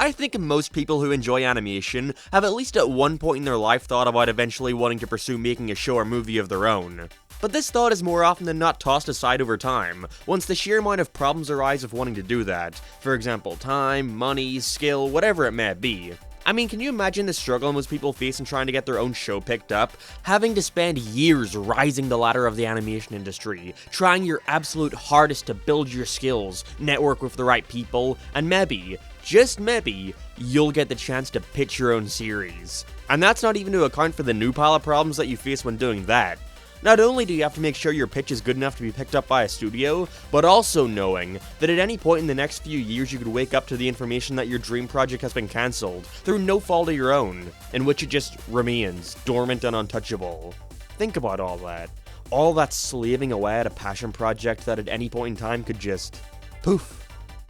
I think most people who enjoy animation have at least at one point in their life thought about eventually wanting to pursue making a show or movie of their own. But this thought is more often than not tossed aside over time, once the sheer amount of problems arise of wanting to do that. For example, time, money, skill, whatever it may be. I mean, can you imagine the struggle most people face in trying to get their own show picked up? Having to spend years rising the ladder of the animation industry, trying your absolute hardest to build your skills, network with the right people, and maybe, just maybe, you'll get the chance to pitch your own series. And that's not even to account for the new pile of problems that you face when doing that. Not only do you have to make sure your pitch is good enough to be picked up by a studio, but also knowing that at any point in the next few years you could wake up to the information that your dream project has been cancelled, through no fault of your own, in which it just remains dormant and untouchable. Think about all that. All that slaving away at a passion project that at any point in time could just poof.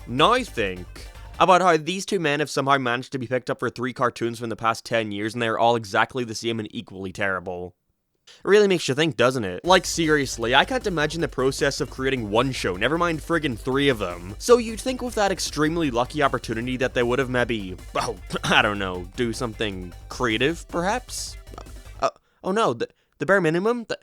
Now think about how these two men have somehow managed to be picked up for 3 cartoons from the past 10 years and they are all exactly the same and equally terrible. It really makes you think, doesn't it? Like, seriously, I can't imagine the process of creating one show, never mind friggin' 3 of them. So you'd think with that extremely lucky opportunity that they would have maybe, oh, I don't know, do something creative, perhaps? Oh no, the bare minimum? That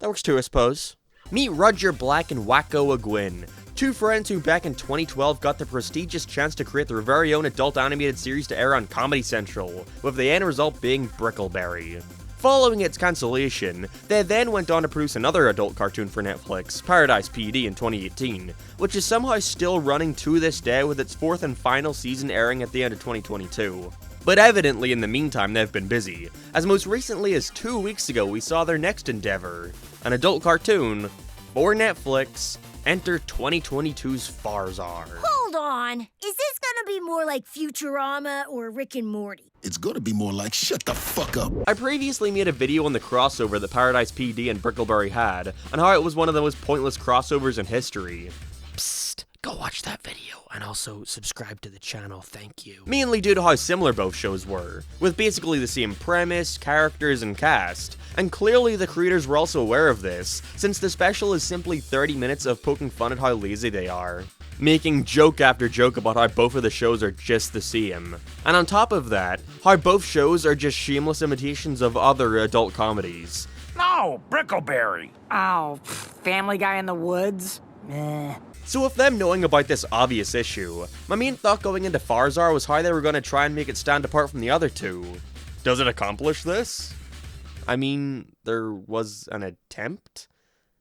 works too, I suppose. Meet Roger Black and Waco Gwyn, 2 friends who back in 2012 got the prestigious chance to create their very own adult animated series to air on Comedy Central, with the end result being Brickleberry. Following its cancellation, they then went on to produce another adult cartoon for Netflix, Paradise PD, in 2018, which is somehow still running to this day with its 4th and final season airing at the end of 2022. But evidently in the meantime they've been busy, as most recently as 2 weeks ago we saw their next endeavor, an adult cartoon for Netflix. Enter 2022's Farzar. Hold on, is this gonna be more like Futurama or Rick and Morty? It's gonna be more like shut the fuck up. I previously made a video on the crossover that Paradise PD and Brickleberry had, and how it was one of the most pointless crossovers in history. Psst, go watch that video, and also subscribe to the channel, thank you. Mainly due to how similar both shows were, with basically the same premise, characters, and cast. And clearly the creators were also aware of this, since the special is simply 30 minutes of poking fun at how lazy they are, making joke after joke about how both of the shows are just the same. And on top of that, how both shows are just shameless imitations of other adult comedies. No, Brickleberry. Oh, Family Guy in the Woods? Meh. So with them knowing about this obvious issue, my main thought going into Farzar was how they were going to try and make it stand apart from the other two. Does it accomplish this? I mean, there was an attempt?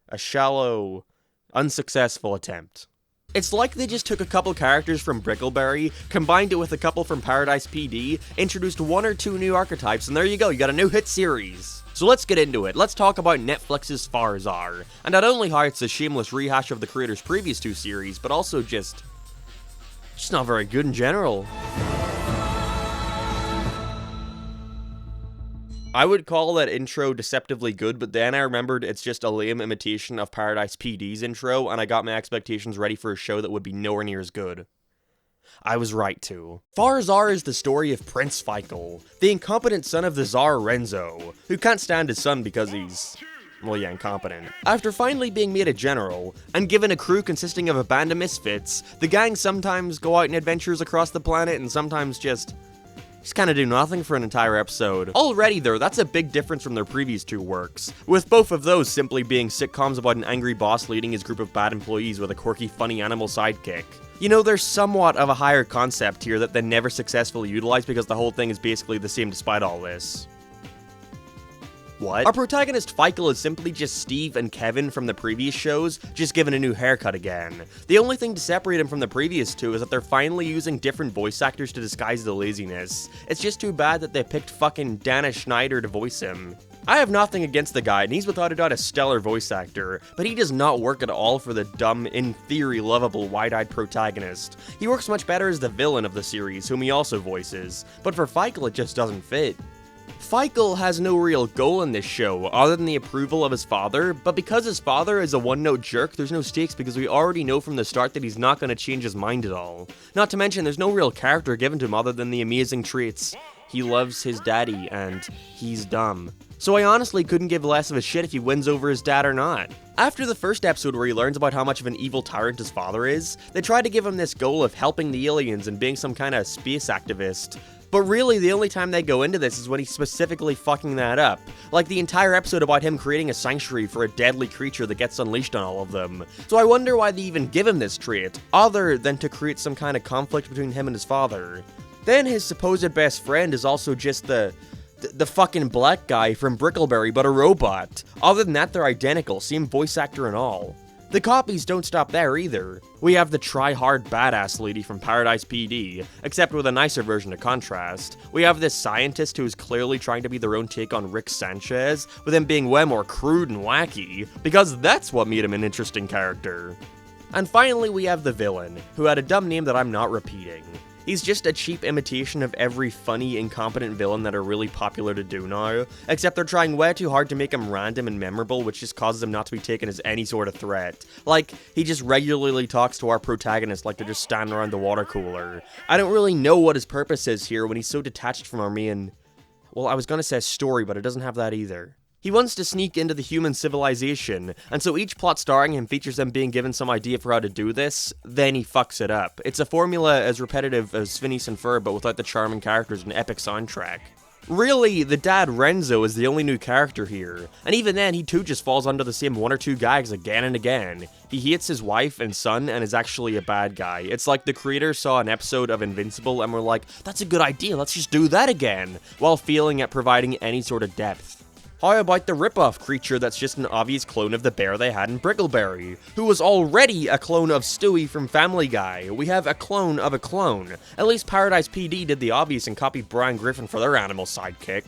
A shallow, unsuccessful attempt. It's like they just took a couple characters from Brickleberry, combined it with a couple from Paradise PD, introduced 1 or 2 new archetypes, and there you go, you got a new hit series. So let's get into it. Let's talk about Netflix's Farzar, and not only how it's a shameless rehash of the creator's previous 2 series, but also just not very good in general. I would call that intro deceptively good, but then I remembered it's just a lame imitation of Paradise PD's intro, and I got my expectations ready for a show that would be nowhere near as good. I was right too. Farzar is the story of Prince Faikal, the incompetent son of the Tsar Renzo, who can't stand his son because he's, well yeah, incompetent. After finally being made a general, and given a crew consisting of a band of misfits, the gang sometimes go out on adventures across the planet and sometimes just kind of do nothing for an entire episode. Already though, that's a big difference from their previous 2 works, with both of those simply being sitcoms about an angry boss leading his group of bad employees with a quirky, funny animal sidekick. You know, there's somewhat of a higher concept here that they never successfully utilized because the whole thing is basically the same despite all this. What? Our protagonist Faikal is simply just Steve and Kevin from the previous shows, just given a new haircut again. The only thing to separate him from the previous 2 is that they're finally using different voice actors to disguise the laziness. It's just too bad that they picked fucking Dana Schneider to voice him. I have nothing against the guy, and he's without a doubt a stellar voice actor, but he does not work at all for the dumb, in theory lovable, wide-eyed protagonist. He works much better as the villain of the series, whom he also voices, but for Faikal it just doesn't fit. Faikal has no real goal in this show, other than the approval of his father, but because his father is a one-note jerk, there's no stakes because we already know from the start that he's not going to change his mind at all. Not to mention, there's no real character given to him other than the amazing traits, he loves his daddy, and he's dumb. So I honestly couldn't give less of a shit if he wins over his dad or not. After the first episode where he learns about how much of an evil tyrant his father is, they try to give him this goal of helping the aliens and being some kind of space activist. But really, the only time they go into this is when he's specifically fucking that up. Like the entire episode about him creating a sanctuary for a deadly creature that gets unleashed on all of them. So I wonder why they even give him this trait, other than to create some kind of conflict between him and his father. Then his supposed best friend is also just the fucking black guy from Brickleberry, but a robot. Other than that, they're identical, same voice actor and all. The copies don't stop there either. We have the try-hard badass lady from Paradise PD, except with a nicer version to contrast. We have this scientist who is clearly trying to be their own take on Rick Sanchez, with him being way more crude and wacky, because that's what made him an interesting character. And finally, we have the villain, who had a dumb name that I'm not repeating. He's just a cheap imitation of every funny, incompetent villain that are really popular to do now, except they're trying way too hard to make him random and memorable, which just causes him not to be taken as any sort of threat. Like, he just regularly talks to our protagonist like they're just standing around the water cooler. I don't really know what his purpose is here when he's so detached from our main... Well, I was gonna say story, but it doesn't have that either. He wants to sneak into the human civilization, and so each plot starring him features them being given some idea for how to do this, then he fucks it up. It's a formula as repetitive as Phineas and Ferb, but without the charming characters and epic soundtrack. Really, the dad Renzo is the only new character here, and even then he too just falls under the same one or two gags again and again. He hates his wife and son and is actually a bad guy. It's like the creators saw an episode of Invincible and were like, that's a good idea, let's just do that again, while failing at providing any sort of depth. How about the ripoff creature that's just an obvious clone of the bear they had in Brickleberry, who was already a clone of Stewie from Family Guy? We have a clone of a clone. At least Paradise PD did the obvious and copied Brian Griffin for their animal sidekick.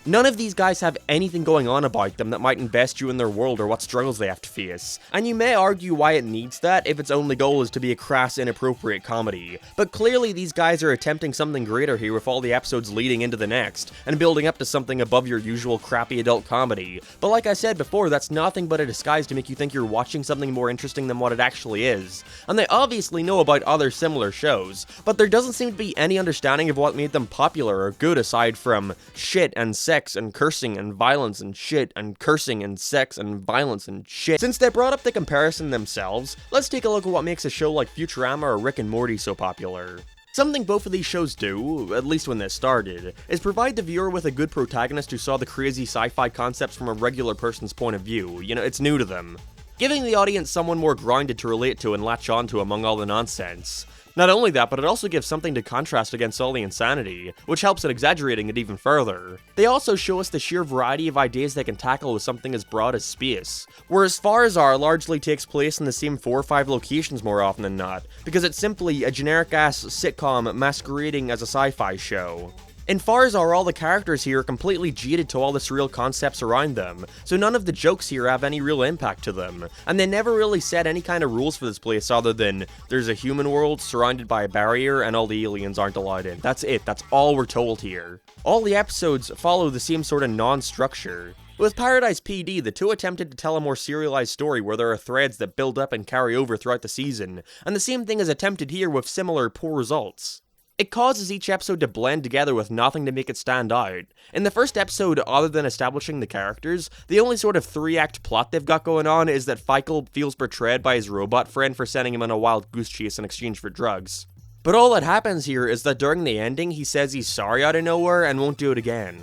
None of these guys have anything going on about them that might invest you in their world or what struggles they have to face. And you may argue why it needs that if its only goal is to be a crass, inappropriate comedy. But clearly these guys are attempting something greater here with all the episodes leading into the next, and building up to something above your usual crappy adult comedy. But like I said before, that's nothing but a disguise to make you think you're watching something more interesting than what it actually is. And they obviously know about other similar shows, but there doesn't seem to be any understanding of what made them popular or good aside from shit and sex and cursing and violence and shit and cursing and sex and violence and shit. Since they brought up the comparison themselves, let's take a look at what makes a show like Futurama or Rick and Morty so popular. Something both of these shows do, at least when they started, is provide the viewer with a good protagonist who saw the crazy sci-fi concepts from a regular person's point of view. You know, it's new to them. Giving the audience someone more grounded to relate to and latch onto among all the nonsense. Not only that, but it also gives something to contrast against all the insanity, which helps in exaggerating it even further. They also show us the sheer variety of ideas they can tackle with something as broad as space, whereas Farzar largely takes place in the same 4 or 5 locations more often than not, because it's simply a generic-ass sitcom masquerading as a sci-fi show. In Farzar, all the characters here are completely jaded to all the surreal concepts around them, so none of the jokes here have any real impact to them, and they never really set any kind of rules for this place other than there's a human world surrounded by a barrier and all the aliens aren't allowed in. That's it, that's all we're told here. All the episodes follow the same sort of non-structure. With Paradise PD, the two attempted to tell a more serialized story where there are threads that build up and carry over throughout the season, and the same thing is attempted here with similar poor results. It causes each episode to blend together with nothing to make it stand out. In the first episode, other than establishing the characters, the only sort of 3-act plot they've got going on is that Feigl feels betrayed by his robot friend for sending him on a wild goose chase in exchange for drugs. But all that happens here is that during the ending, he says he's sorry out of nowhere and won't do it again.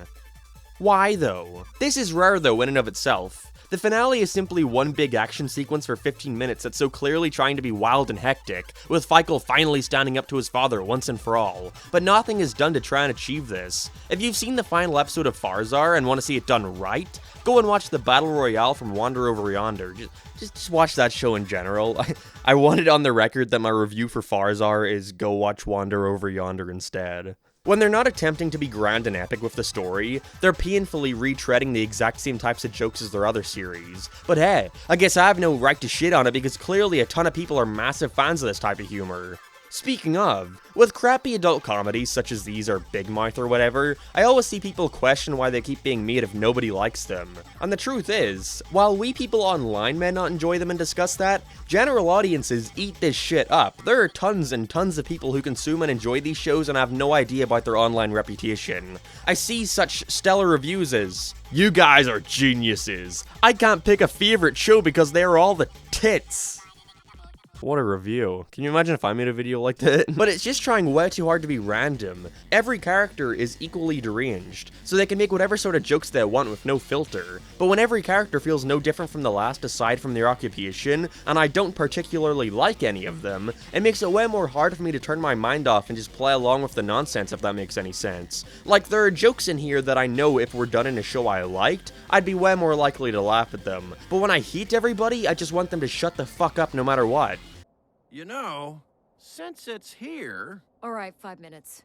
Why though? This is rare though in and of itself. The finale is simply one big action sequence for 15 minutes that's so clearly trying to be wild and hectic, with Feigl finally standing up to his father once and for all, but nothing is done to try and achieve this. If you've seen the final episode of Farzar and want to see it done right, go and watch the Battle Royale from Wander Over Yonder. Just watch that show in general. I want it on the record that my review for Farzar is go watch Wander Over Yonder instead. When they're not attempting to be grand and epic with the story, they're painfully retreading the exact same types of jokes as their other series. But hey, I guess I have no right to shit on it because clearly a ton of people are massive fans of this type of humor. Speaking of, with crappy adult comedies such as these or Big Mouth or whatever, I always see people question why they keep being made if nobody likes them. And the truth is, while we people online may not enjoy them and discuss that, general audiences eat this shit up. There are tons and tons of people who consume and enjoy these shows and have no idea about their online reputation. I see such stellar reviews as, "You guys are geniuses. I can't pick a favorite show because they're all the tits." What a review. Can you imagine if I made a video like that? But it's just trying way too hard to be random. Every character is equally deranged, so they can make whatever sort of jokes they want with no filter. But when every character feels no different from the last aside from their occupation, and I don't particularly like any of them, it makes it way more hard for me to turn my mind off and just play along with the nonsense, if that makes any sense. Like, there are jokes in here that I know if were done in a show I liked, I'd be way more likely to laugh at them. But when I hate everybody, I just want them to shut the fuck up no matter what. You know, since it's here... All right, 5 minutes.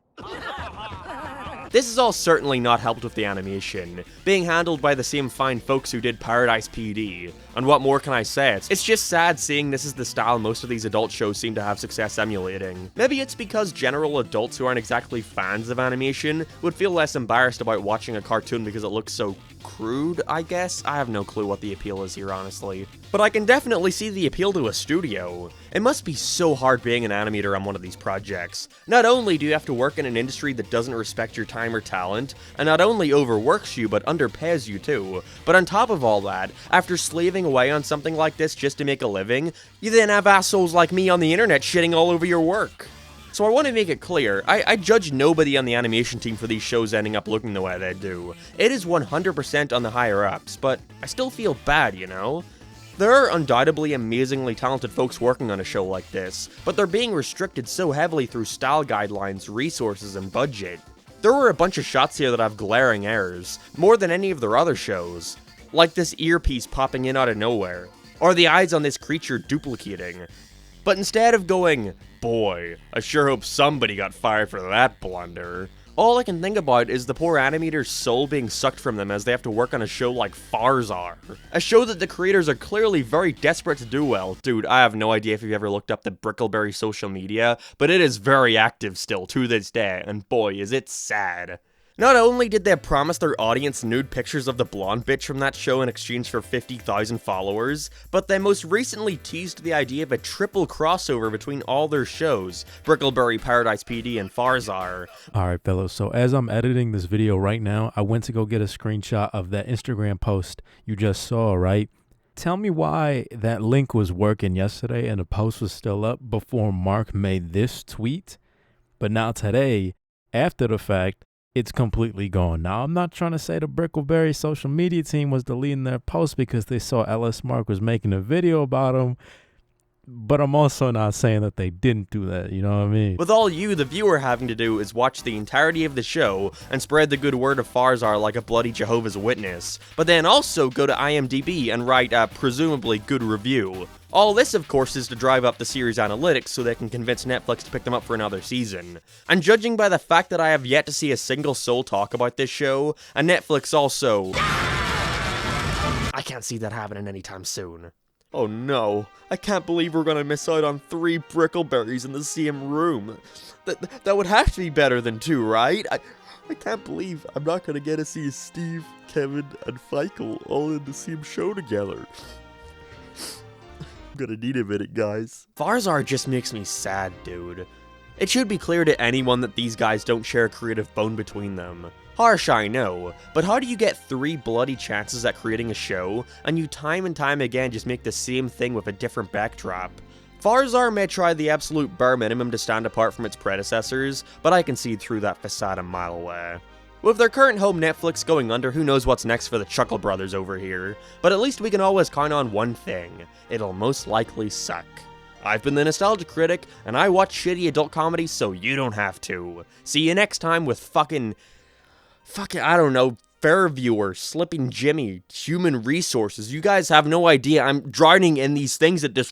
This is all certainly not helped with the animation, being handled by the same fine folks who did Paradise PD. And what more can I say? It's just sad seeing this is the style most of these adult shows seem to have success emulating. Maybe it's because general adults who aren't exactly fans of animation would feel less embarrassed about watching a cartoon because it looks so crude, I guess? I have no clue what the appeal is here, honestly. But I can definitely see the appeal to a studio. It must be so hard being an animator on one of these projects. Not only do you have to work in an industry that doesn't respect your time or talent, and not only overworks you, but underpays you too, but on top of all that, after slaving away on something like this just to make a living, you then have assholes like me on the internet shitting all over your work. So I want to make it clear, I judge nobody on the animation team for these shows ending up looking the way they do. It is 100% on the higher-ups, but I still feel bad, you know? There are undoubtedly amazingly talented folks working on a show like this, but they're being restricted so heavily through style guidelines, resources, and budget. There were a bunch of shots here that have glaring errors, more than any of their other shows. Like this earpiece popping in out of nowhere, or the eyes on this creature duplicating. But instead of going, "Boy, I sure hope somebody got fired for that blunder," all I can think about is the poor animator's soul being sucked from them as they have to work on a show like Farzar. A show that the creators are clearly very desperate to do well. Dude, I have no idea if you've ever looked up the Brickleberry social media, but it is very active still to this day, and boy is it sad. Not only did they promise their audience nude pictures of the blonde bitch from that show in exchange for 50,000 followers, but they most recently teased the idea of a triple crossover between all their shows, Brickleberry, Paradise PD, and Farzar. Alright fellas, so as I'm editing this video right now, I went to go get a screenshot of that Instagram post you just saw, right? Tell me why that link was working yesterday and the post was still up before Mark made this tweet, but now today, after the fact, it's completely gone. Now, I'm not trying to say the Brickleberry social media team was deleting their post because they saw LS Mark was making a video about him, but I'm also not saying that they didn't do that, you know what I mean? With all you, the viewer, having to do is watch the entirety of the show and spread the good word of Farzar like a bloody Jehovah's Witness, but then also go to IMDb and write a presumably good review. All this, of course, is to drive up the series' analytics so they can convince Netflix to pick them up for another season. And judging by the fact that I have yet to see a single soul talk about this show, and Netflix also... I can't see that happening anytime soon. Oh no, I can't believe we're gonna miss out on 3 Brickleberries in the same room. That would have to be better than 2, right? I can't believe I'm not gonna get to see Steve, Kevin, and Feichel all in the same show together. I'm gonna need a minute, guys. Farzar just makes me sad, dude. It should be clear to anyone that these guys don't share a creative bone between them. Harsh, I know, but how do you get 3 bloody chances at creating a show, and you time and time again just make the same thing with a different backdrop? Farzar may try the absolute bare minimum to stand apart from its predecessors, but I can see through that facade a mile away. With their current home Netflix going under, who knows what's next for the Chuckle Brothers over here, but at least we can always count on one thing: it'll most likely suck. I've been the Nostalgia Critic, and I watch shitty adult comedies so you don't have to. See you next time with fucking, I don't know, Fairviewer, Slipping Jimmy, Human Resources. You guys have no idea. I'm drowning in these things at this